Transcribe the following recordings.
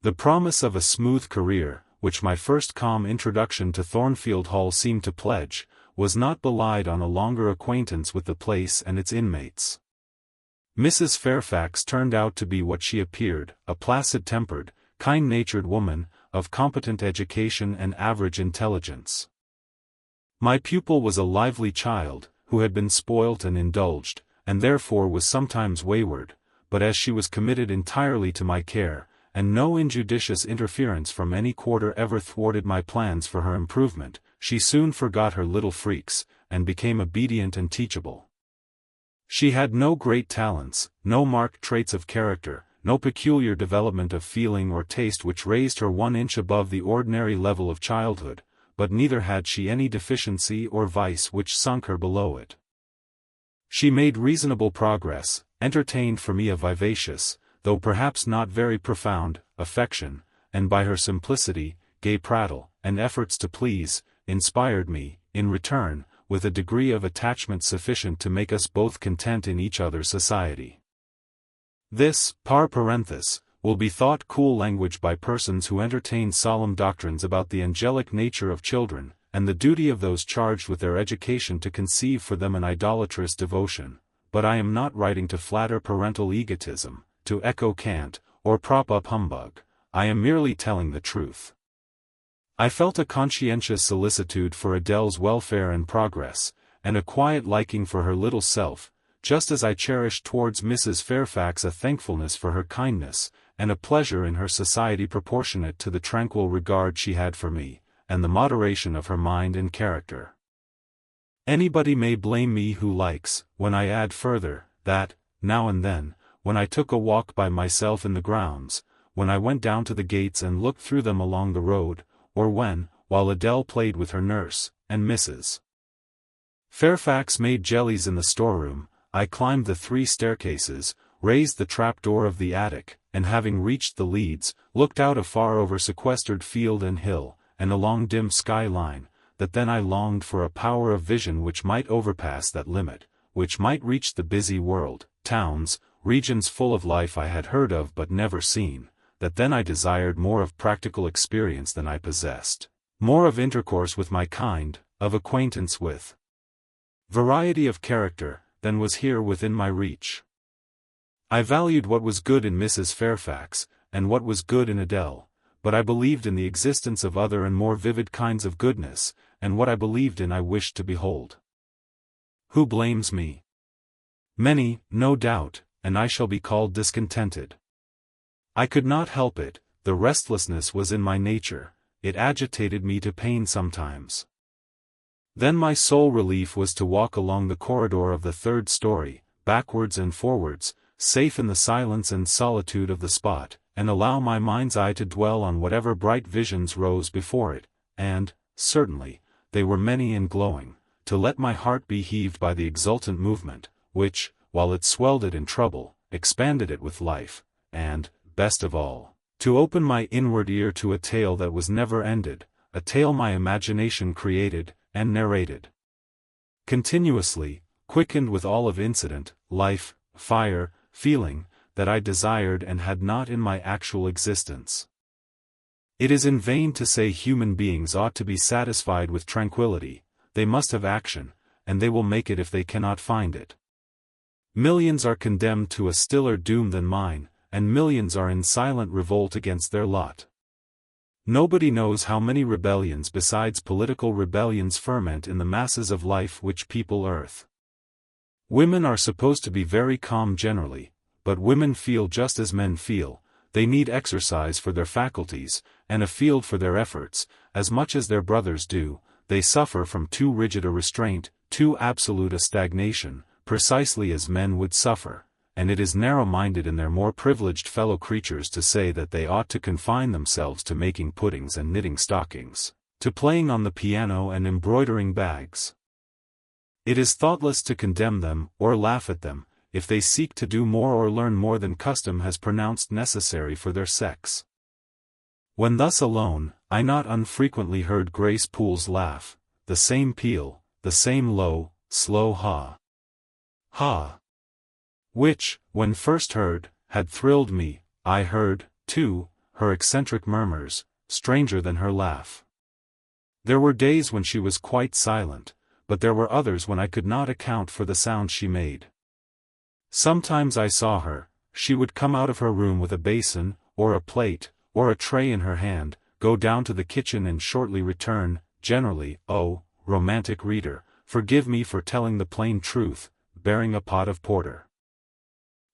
The promise of a smooth career, which my first calm introduction to Thornfield Hall seemed to pledge, was not belied on a longer acquaintance with the place and its inmates. Mrs. Fairfax turned out to be what she appeared, a placid-tempered, kind-natured woman, of competent education and average intelligence. My pupil was a lively child, who had been spoilt and indulged, and therefore was sometimes wayward, but as she was committed entirely to my care, and no injudicious interference from any quarter ever thwarted my plans for her improvement, she soon forgot her little freaks, and became obedient and teachable. She had no great talents, no marked traits of character, no peculiar development of feeling or taste which raised her 1 inch above the ordinary level of childhood, but neither had she any deficiency or vice which sunk her below it. She made reasonable progress, entertained for me a vivacious, though perhaps not very profound, affection, and by her simplicity, gay prattle, and efforts to please, inspired me, in return, with a degree of attachment sufficient to make us both content in each other's society. This, par parenthesis, will be thought cool language by persons who entertain solemn doctrines about the angelic nature of children, and the duty of those charged with their education to conceive for them an idolatrous devotion, but I am not writing to flatter parental egotism, to echo cant, or prop up humbug. I am merely telling the truth. I felt a conscientious solicitude for Adele's welfare and progress, and a quiet liking for her little self, just as I cherished towards Mrs. Fairfax a thankfulness for her kindness, and a pleasure in her society proportionate to the tranquil regard she had for me, and the moderation of her mind and character. Anybody may blame me who likes, when I add further, that, now and then, when I took a walk by myself in the grounds, when I went down to the gates and looked through them along the road, or when, while Adele played with her nurse, and Mrs. Fairfax made jellies in the storeroom, I climbed the 3 staircases, raised the trapdoor of the attic, and having reached the leads, looked out afar over sequestered field and hill, and along dim sky line, that then I longed for a power of vision which might overpass that limit, which might reach the busy world, towns, regions full of life I had heard of but never seen, that then I desired more of practical experience than I possessed, more of intercourse with my kind, of acquaintance with variety of character, than was here within my reach. I valued what was good in Mrs. Fairfax, and what was good in Adele, but I believed in the existence of other and more vivid kinds of goodness, and what I believed in I wished to behold. Who blames me? Many, no doubt, and I shall be called discontented. I could not help it, the restlessness was in my nature, it agitated me to pain sometimes. Then my sole relief was to walk along the corridor of the 3rd story, backwards and forwards, safe in the silence and solitude of the spot, and allow my mind's eye to dwell on whatever bright visions rose before it, and, certainly, they were many and glowing, to let my heart be heaved by the exultant movement, which, while it swelled it in trouble, expanded it with life, and, best of all, to open my inward ear to a tale that was never ended, a tale my imagination created, and narrated continuously, quickened with all of incident, life, fire, feeling, that I desired and had not in my actual existence. It is in vain to say human beings ought to be satisfied with tranquility, they must have action, and they will make it if they cannot find it. Millions are condemned to a stiller doom than mine, and millions are in silent revolt against their lot. Nobody knows how many rebellions besides political rebellions ferment in the masses of life which people earth. Women are supposed to be very calm generally, but women feel just as men feel, they need exercise for their faculties, and a field for their efforts, as much as their brothers do, they suffer from too rigid a restraint, too absolute a stagnation, precisely as men would suffer, and it is narrow-minded in their more privileged fellow creatures to say that they ought to confine themselves to making puddings and knitting stockings, to playing on the piano and embroidering bags. It is thoughtless to condemn them, or laugh at them, if they seek to do more or learn more than custom has pronounced necessary for their sex. When thus alone, I not unfrequently heard Grace Poole's laugh, the same peal, the same low, slow ha. Ha. Which, when first heard, had thrilled me. I heard, too, her eccentric murmurs, stranger than her laugh. There were days when she was quite silent, but there were others when I could not account for the sounds she made. Sometimes I saw her, she would come out of her room with a basin, or a plate, or a tray in her hand, go down to the kitchen and shortly return, generally, oh, romantic reader, forgive me for telling the plain truth, bearing a pot of porter.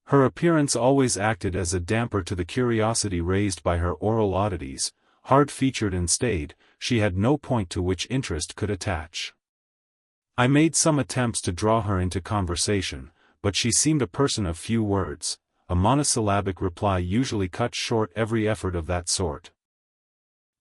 Her appearance always acted as a damper to the curiosity raised by her oral oddities. Hard-featured and staid, she had no point to which interest could attach. I made some attempts to draw her into conversation, but she seemed a person of few words. A monosyllabic reply usually cut short every effort of that sort.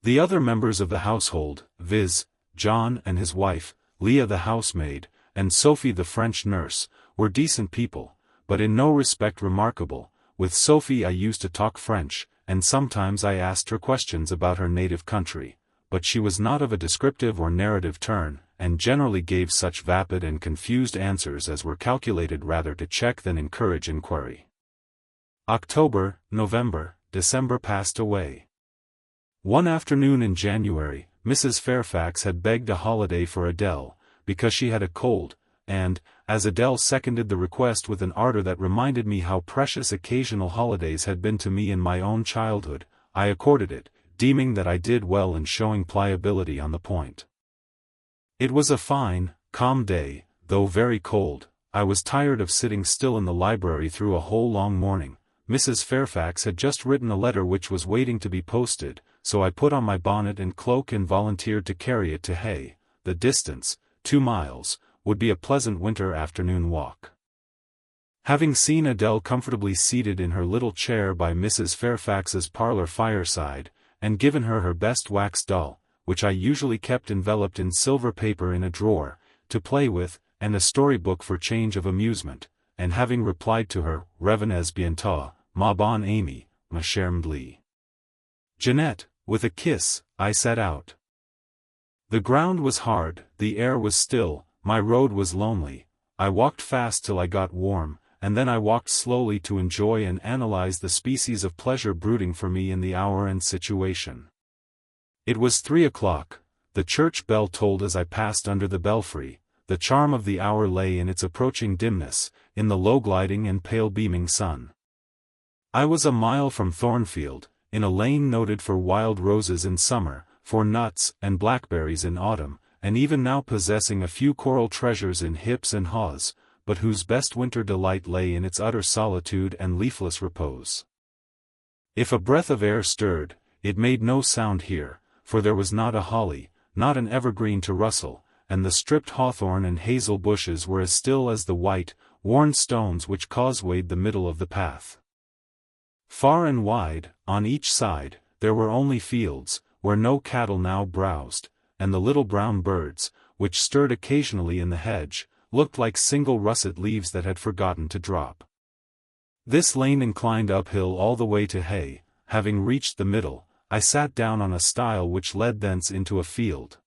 The other members of the household, viz., John and his wife, Leah the housemaid, and Sophie the French nurse, were decent people, but in no respect remarkable. With Sophie I used to talk French, and sometimes I asked her questions about her native country, but she was not of a descriptive or narrative turn, and generally gave such vapid and confused answers as were calculated rather to check than encourage inquiry. October, November, December passed away. One afternoon in January, Mrs. Fairfax had begged a holiday for Adele, because she had a cold, and, as Adele seconded the request with an ardor that reminded me how precious occasional holidays had been to me in my own childhood, I accorded it, deeming that I did well in showing pliability on the point. It was a fine, calm day, though very cold. I was tired of sitting still in the library through a whole long morning. Mrs. Fairfax had just written a letter which was waiting to be posted, so I put on my bonnet and cloak and volunteered to carry it to Hay. The distance, 2 miles, would be a pleasant winter afternoon walk. Having seen Adele comfortably seated in her little chair by Mrs. Fairfax's parlor fireside, and given her her best wax doll, which I usually kept enveloped in silver paper in a drawer, to play with, and a storybook for change of amusement, and having replied to her, Revenez bientôt, ma bonne amie, ma chère Mdli. Jeanette, with a kiss, I set out. The ground was hard, the air was still, my road was lonely. I walked fast till I got warm, and then I walked slowly to enjoy and analyze the species of pleasure brooding for me in the hour and situation. It was 3 o'clock, the church bell tolled as I passed under the belfry. The charm of the hour lay in its approaching dimness, in the low gliding and pale beaming sun. I was a mile from Thornfield, in a lane noted for wild roses in summer, for nuts and blackberries in autumn, and even now possessing a few coral treasures in hips and haws, but whose best winter delight lay in its utter solitude and leafless repose. If a breath of air stirred, it made no sound here, for there was not a holly, not an evergreen to rustle, and the stripped hawthorn and hazel bushes were as still as the white, worn stones which causewayed the middle of the path. Far and wide, on each side, there were only fields, where no cattle now browsed, and the little brown birds, which stirred occasionally in the hedge, looked like single russet leaves that had forgotten to drop. This lane inclined uphill all the way to Hay. Having reached the middle, I sat down on a stile which led thence into a field.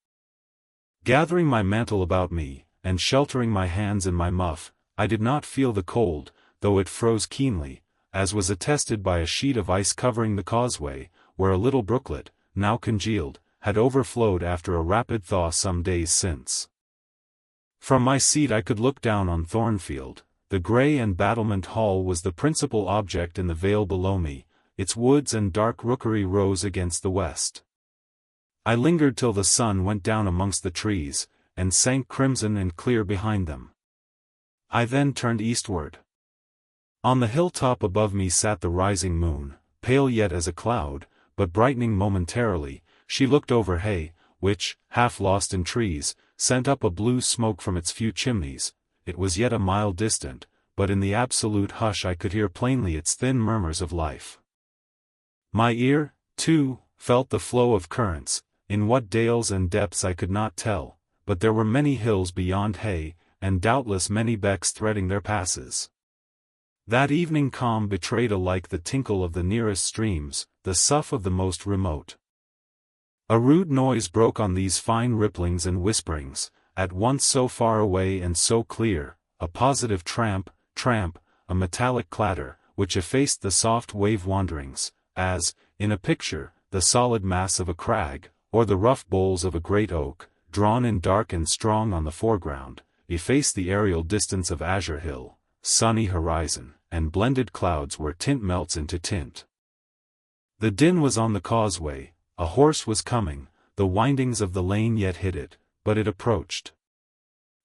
Gathering my mantle about me, and sheltering my hands in my muff, I did not feel the cold, though it froze keenly, as was attested by a sheet of ice covering the causeway, where a little brooklet, now congealed, had overflowed after a rapid thaw some days since. From my seat I could look down on Thornfield. The grey and battlement hall was the principal object in the vale below me, its woods and dark rookery rose against the west. I lingered till the sun went down amongst the trees, and sank crimson and clear behind them. I then turned eastward. On the hilltop above me sat the rising moon, pale yet as a cloud, but brightening momentarily. She looked over Hay, which, half lost in trees, sent up a blue smoke from its few chimneys. It was yet a mile distant, but in the absolute hush I could hear plainly its thin murmurs of life. My ear, too, felt the flow of currents, in what dales and depths I could not tell, but there were many hills beyond Hay, and doubtless many becks threading their passes. That evening calm betrayed alike the tinkle of the nearest streams, the sough of the most remote. A rude noise broke on these fine ripplings and whisperings, at once so far away and so clear, a positive tramp, tramp, a metallic clatter, which effaced the soft wave wanderings, as, in a picture, the solid mass of a crag, or the rough boles of a great oak, drawn in dark and strong on the foreground, effaced the aerial distance of azure hill, sunny horizon, and blended clouds where tint melts into tint. The din was on the causeway, a horse was coming, the windings of the lane yet hid it, but it approached.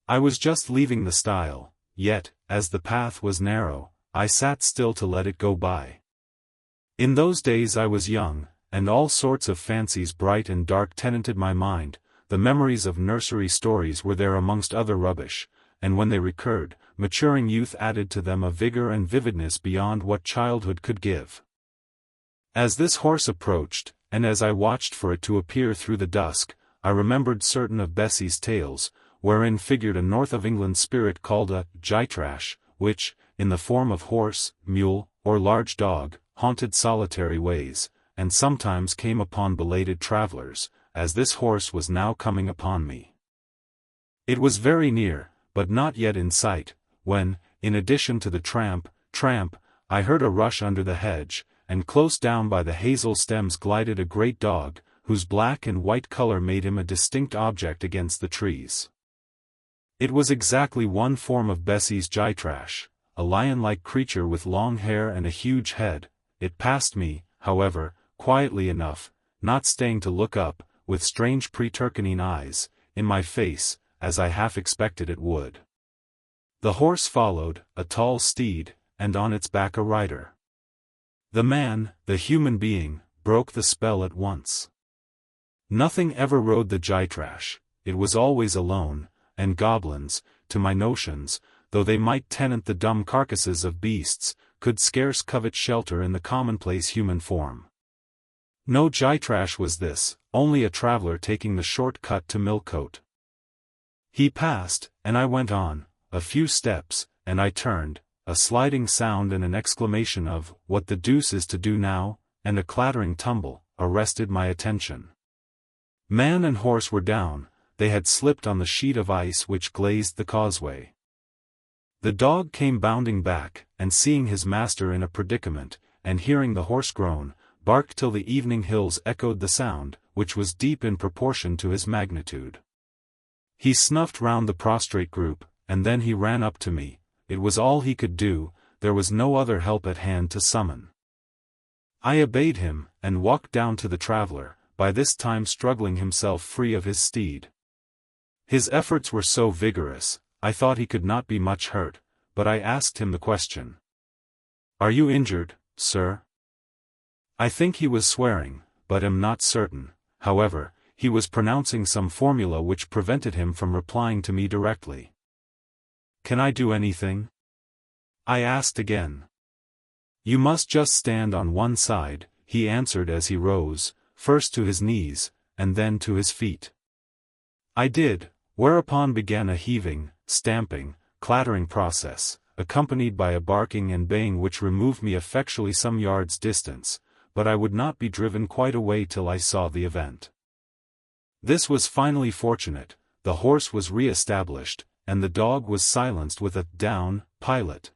I was just leaving the stile, yet, as the path was narrow, I sat still to let it go by. In those days I was young, and all sorts of fancies bright and dark tenanted my mind. The memories of nursery stories were there amongst other rubbish, and when they recurred, maturing youth added to them a vigor and vividness beyond what childhood could give. As this horse approached, and as I watched for it to appear through the dusk, I remembered certain of Bessie's tales, wherein figured a north of England spirit called a XII, which, in the form of horse, mule, or large dog, haunted solitary ways, and sometimes came upon belated travelers, as this horse was now coming upon me. It was very near, but not yet in sight, when, in addition to the tramp, I heard a rush under the hedge, and close down by the hazel stems glided a great dog, whose black and white color made him a distinct object against the trees. It was exactly one form of Bessie's XII, a lion-like creature with long hair and a huge head. It passed me, however, quietly enough, not staying to look up, with strange pretercanine eyes, in my face, as I half expected it would. The horse followed, a tall steed, and on its back a rider. The man, the human being, broke the spell at once. Nothing ever rode the XII, it was always alone, and goblins, to my notions, though they might tenant the dumb carcasses of beasts, could scarce covet shelter in the commonplace human form. No XII was this, only a traveller taking the short cut to Millcote. He passed, and I went on, a few steps, and I turned, a sliding sound and an exclamation of, "What the deuce is to do now?" and a clattering tumble, arrested my attention. Man and horse were down, they had slipped on the sheet of ice which glazed the causeway. The dog came bounding back, and seeing his master in a predicament, and hearing the horse groan, barked till the evening hills echoed the sound, which was deep in proportion to his magnitude. He snuffed round the prostrate group, and then he ran up to me. It was all he could do, there was no other help at hand to summon. I obeyed him, and walked down to the traveller, by this time struggling himself free of his steed. His efforts were so vigorous, I thought he could not be much hurt, but I asked him the question. "Are you injured, sir?" I think he was swearing, but am not certain. However, he was pronouncing some formula which prevented him from replying to me directly. "Can I do anything?" I asked again. "You must just stand on one side," he answered as he rose, first to his knees, and then to his feet. I did, whereupon began a heaving, stamping, clattering process, accompanied by a barking and baying which removed me effectually some yards' distance, but I would not be driven quite away till I saw the event. This was finally fortunate, the horse was re-established, and the dog was silenced with a "down, pilot."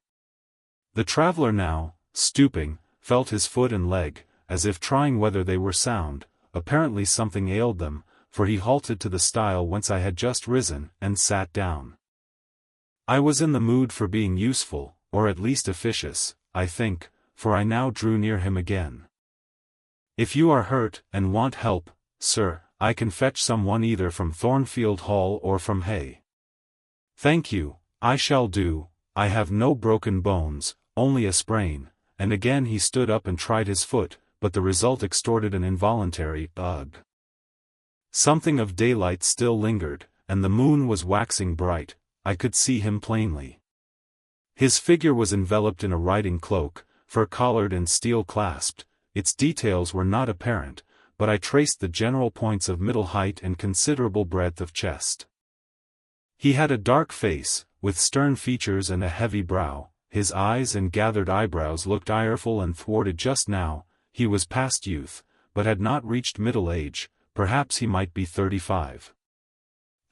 The traveller now, stooping, felt his foot and leg, as if trying whether they were sound. Apparently something ailed them, for he halted to the stile whence I had just risen, and sat down. I was in the mood for being useful, or at least officious, I think, for I now drew near him again. "If you are hurt, and want help, sir, I can fetch some one either from Thornfield Hall or from Hay." "Thank you, I shall do, I have no broken bones, only a sprain," and again he stood up and tried his foot, but the result extorted an involuntary "ugh." Something of daylight still lingered, and the moon was waxing bright. I could see him plainly. His figure was enveloped in a riding cloak, fur-collared and steel-clasped. Its details were not apparent, but I traced the general points of middle height and considerable breadth of chest. He had a dark face, with stern features and a heavy brow. His eyes and gathered eyebrows looked ireful and thwarted just now. He was past youth, but had not reached middle age. Perhaps he might be 35.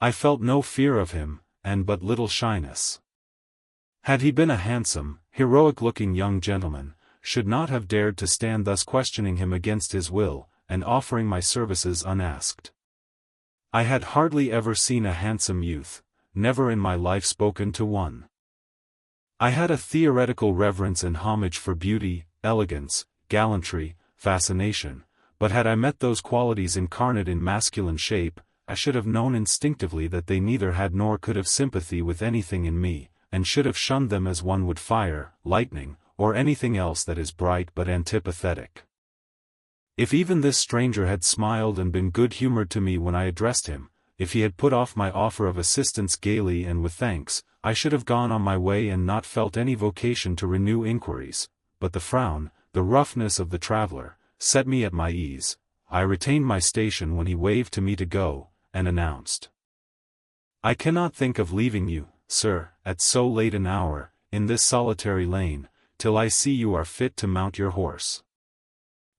I felt no fear of him, and but little shyness. Had he been a handsome, heroic-looking young gentleman, should not have dared to stand thus questioning him against his will, and offering my services unasked. I had hardly ever seen a handsome youth, never in my life spoken to one. I had a theoretical reverence and homage for beauty, elegance, gallantry, fascination, but had I met those qualities incarnate in masculine shape, I should have known instinctively that they neither had nor could have sympathy with anything in me, and should have shunned them as one would fire, lightning, or anything else that is bright but antipathetic. If even this stranger had smiled and been good-humored to me when I addressed him, if he had put off my offer of assistance gaily and with thanks, I should have gone on my way and not felt any vocation to renew inquiries, but the frown, the roughness of the traveler, set me at my ease. I retained my station when he waved to me to go, and announced, "I cannot think of leaving you, sir, at so late an hour, in this solitary lane, till I see you are fit to mount your horse."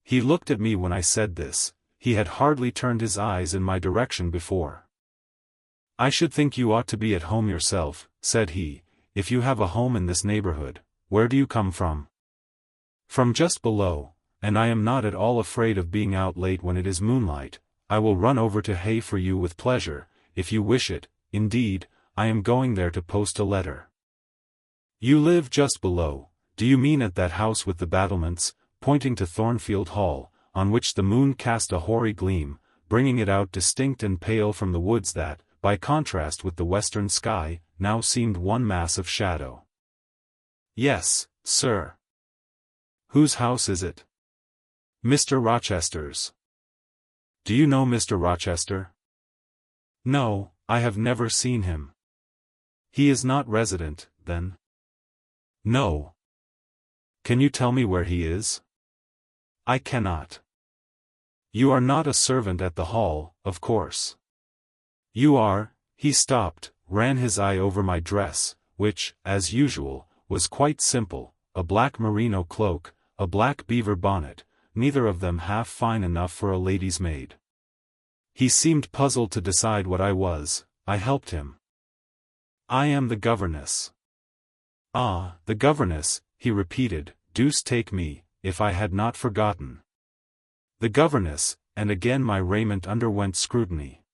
He looked at me when I said this. He had hardly turned his eyes in my direction before. "I should think you ought to be at home yourself," said he, "if you have a home in this neighborhood. Where do you come from?" "From just below, and I am not at all afraid of being out late when it is moonlight. I will run over to Hay for you with pleasure, if you wish it. Indeed, I am going there to post a letter." "You live just below, do you mean at that house with the battlements?" pointing to Thornfield Hall, on which the moon cast a hoary gleam, bringing it out distinct and pale from the woods that, by contrast with the western sky, now seemed one mass of shadow. "Yes, sir." "Whose house is it?" "Mr. Rochester's." "Do you know Mr. Rochester?" "No, I have never seen him." "He is not resident, then?" "No." "Can you tell me where he is?" "I cannot." "You are not a servant at the hall, of course." "You are." He stopped, ran his eye over my dress, which, as usual, was quite simple, a black merino cloak, a black beaver bonnet, neither of them half fine enough for a lady's maid. He seemed puzzled to decide what I was. I helped him. "I am the governess." "Ah, the governess," he repeated, "deuce take me, if I had not forgotten. The governess," and again my raiment underwent scrutiny.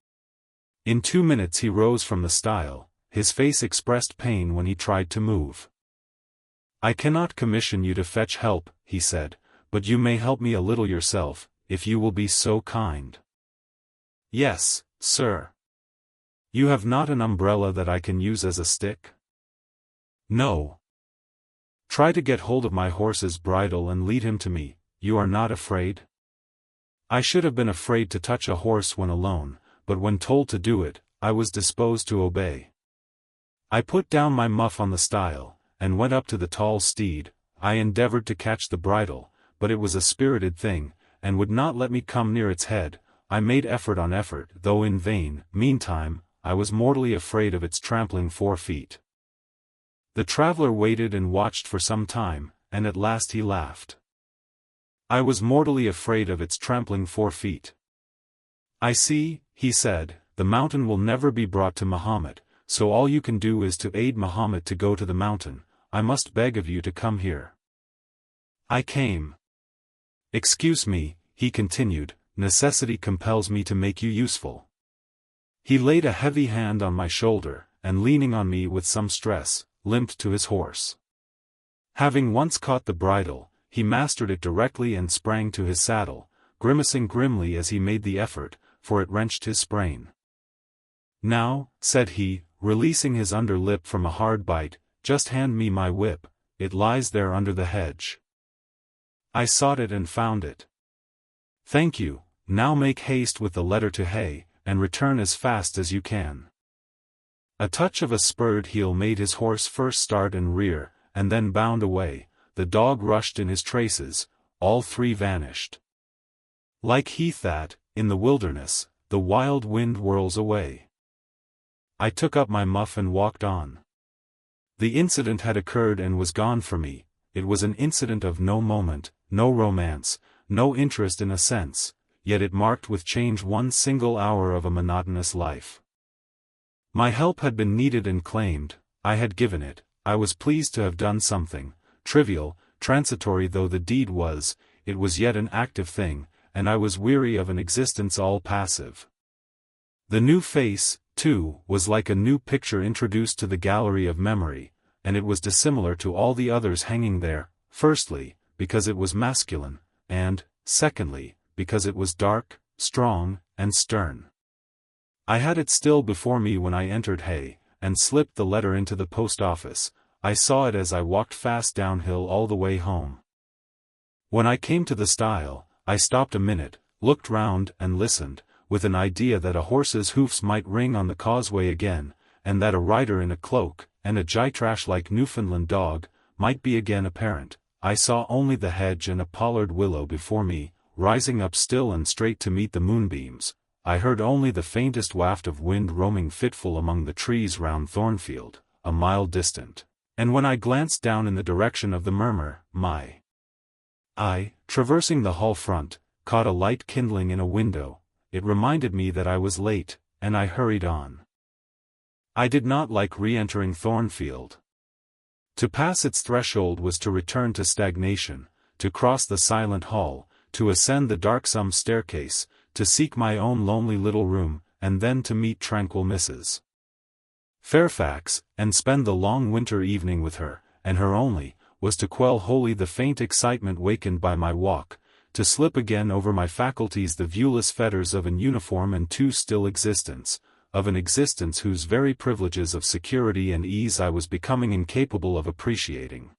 In 2 minutes he rose from the stile. His face expressed pain when he tried to move. "I cannot commission you to fetch help," he said, "but you may help me a little yourself, if you will be so kind." "Yes, sir." "You have not an umbrella that I can use as a stick?" "No." "Try to get hold of my horse's bridle and lead him to me. You are not afraid?" I should have been afraid to touch a horse when alone, but when told to do it, I was disposed to obey. I put down my muff on the stile, and went up to the tall steed. I endeavored to catch the bridle, but it was a spirited thing, and would not let me come near its head. I made effort on effort, though in vain. Meantime, I was mortally afraid of its trampling 4 feet. The traveler waited and watched for some time, and at last he laughed. I was mortally afraid of its trampling 4 feet. "I see," he said, "the mountain will never be brought to Mahomet, so all you can do is to aid Mahomet to go to the mountain. I must beg of you to come here." I came. "Excuse me," he continued, "necessity compels me to make you useful." He laid a heavy hand on my shoulder, and leaning on me with some stress, limped to his horse. Having once caught the bridle, he mastered it directly and sprang to his saddle, grimacing grimly as he made the effort, for it wrenched his sprain. "Now," said he, releasing his under lip from a hard bite, "just hand me my whip, it lies there under the hedge." I sought it and found it. "Thank you, now make haste with the letter to Hay, and return as fast as you can." A touch of a spurred heel made his horse first start and rear, and then bound away. The dog rushed in his traces. All 3 vanished. Like heath that, in the wilderness, the wild wind whirls away. I took up my muff and walked on. The incident had occurred and was gone for me. It was an incident of no moment, no romance, no interest in a sense, yet it marked with change one single hour of a monotonous life. My help had been needed and claimed. I had given it. I was pleased to have done something, trivial, transitory though the deed was, it was yet an active thing, and I was weary of an existence all passive. The new face, too, was like a new picture introduced to the gallery of memory, and it was dissimilar to all the others hanging there, firstly, because it was masculine, and, secondly, because it was dark, strong, and stern. I had it still before me when I entered Hay, and slipped the letter into the post office. I saw it as I walked fast downhill all the way home. When I came to the stile, I stopped a minute, looked round and listened, with an idea that a horse's hoofs might ring on the causeway again, and that a rider in a cloak, and a gytrash-like Newfoundland dog, might be again apparent. I saw only the hedge and a pollard willow before me, rising up still and straight to meet the moonbeams. I heard only the faintest waft of wind roaming fitful among the trees round Thornfield, a mile distant. And when I glanced down in the direction of the murmur, my eye, traversing the hall front, caught a light kindling in a window. It reminded me that I was late, and I hurried on. I did not like re-entering Thornfield. To pass its threshold was to return to stagnation, to cross the silent hall, to ascend the darksome staircase, to seek my own lonely little room, and then to meet tranquil Mrs. Fairfax, and spend the long winter evening with her, and her only, was to quell wholly the faint excitement wakened by my walk, to slip again over my faculties the viewless fetters of an uniform and too still existence, of an existence whose very privileges of security and ease I was becoming incapable of appreciating.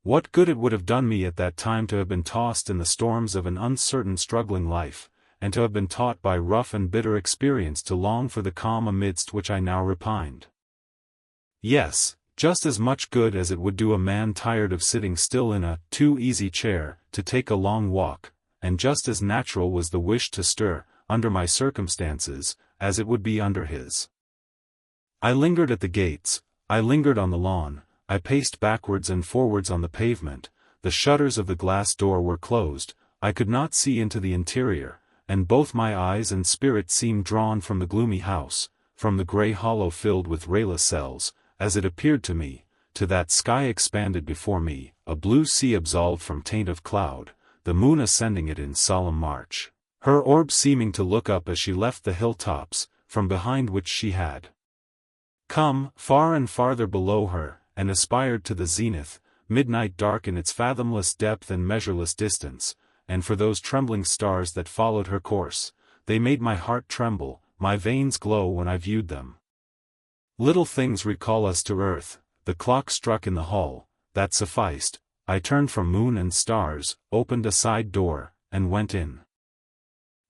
What good it would have done me at that time to have been tossed in the storms of an uncertain struggling life, and to have been taught by rough and bitter experience to long for the calm amidst which I now repined. Yes, just as much good as it would do a man tired of sitting still in a too-easy chair, to take a long walk, and just as natural was the wish to stir, under my circumstances, as it would be under his. I lingered at the gates, I lingered on the lawn, I paced backwards and forwards on the pavement. The shutters of the glass door were closed, I could not see into the interior, and both my eyes and spirit seemed drawn from the gloomy house, from the grey hollow filled with rayless cells, as it appeared to me, to that sky expanded before me, a blue sea absolved from taint of cloud, the moon ascending it in solemn march, her orb seeming to look up as she left the hill-tops, from behind which she had come, far and farther below her, and aspired to the zenith, midnight dark in its fathomless depth and measureless distance. And for those trembling stars that followed her course, they made my heart tremble, my veins glow when I viewed them. Little things recall us to earth. The clock struck in the hall, that sufficed. I turned from moon and stars, opened a side door, and went in.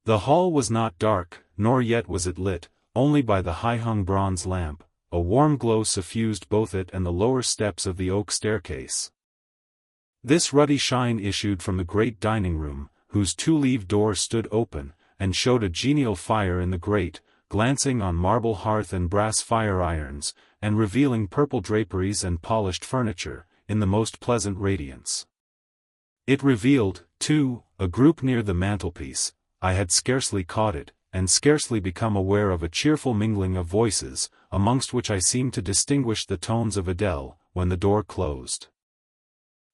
The hall was not dark, nor yet was it lit, only by the high-hung bronze lamp. A warm glow suffused both it and the lower steps of the oak staircase. This ruddy shine issued from the great dining-room, whose two-leaved door stood open, and showed a genial fire in the grate, glancing on marble hearth and brass fire-irons, and revealing purple draperies and polished furniture, in the most pleasant radiance. It revealed, too, a group near the mantelpiece. I had scarcely caught it, and scarcely become aware of a cheerful mingling of voices, amongst which I seemed to distinguish the tones of Adele, when the door closed.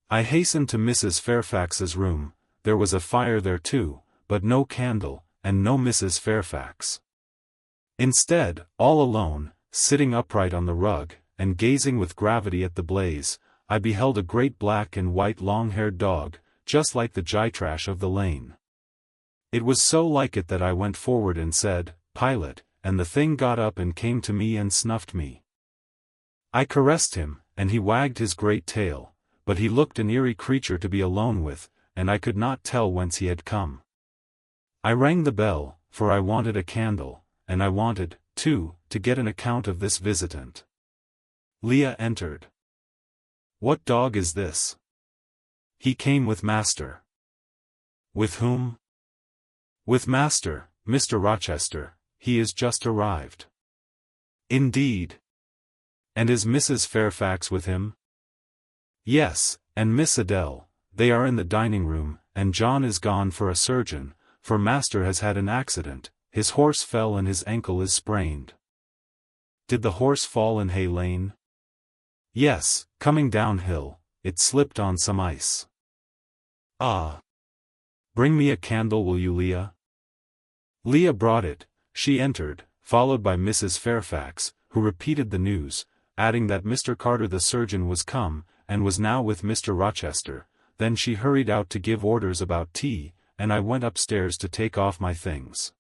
I hastened to Mrs. Fairfax's room. There was a fire there too, but no candle, and no Mrs. Fairfax. Instead, all alone, sitting upright on the rug, and gazing with gravity at the blaze, I beheld a great black and white long-haired dog, just like the gytrash of the lane. It was so like it that I went forward and said, "Pilot," and the thing got up and came to me and snuffed me. I caressed him, and he wagged his great tail, but he looked an eerie creature to be alone with, and I could not tell whence he had come. I rang the bell, for I wanted a candle, and I wanted, too, to get an account of this visitant. Leah entered. "What dog is this?" "He came with master." "With whom?" "With master, Mr. Rochester. He is just arrived." "Indeed. And is Mrs. Fairfax with him?" "Yes, and Miss Adele. They are in the dining-room, and John is gone for a surgeon, for master has had an accident. His horse fell and his ankle is sprained." "Did the horse fall in Hay Lane?" "Yes, coming downhill. it slipped on some ice. Ah! Bring me a candle, will you, Leah? Leah brought it. She entered, followed by Mrs. Fairfax, who repeated the news, adding that Mr. Carter the surgeon was come, and was now with Mr. Rochester. Then she hurried out to give orders about tea, and I went upstairs to take off my things.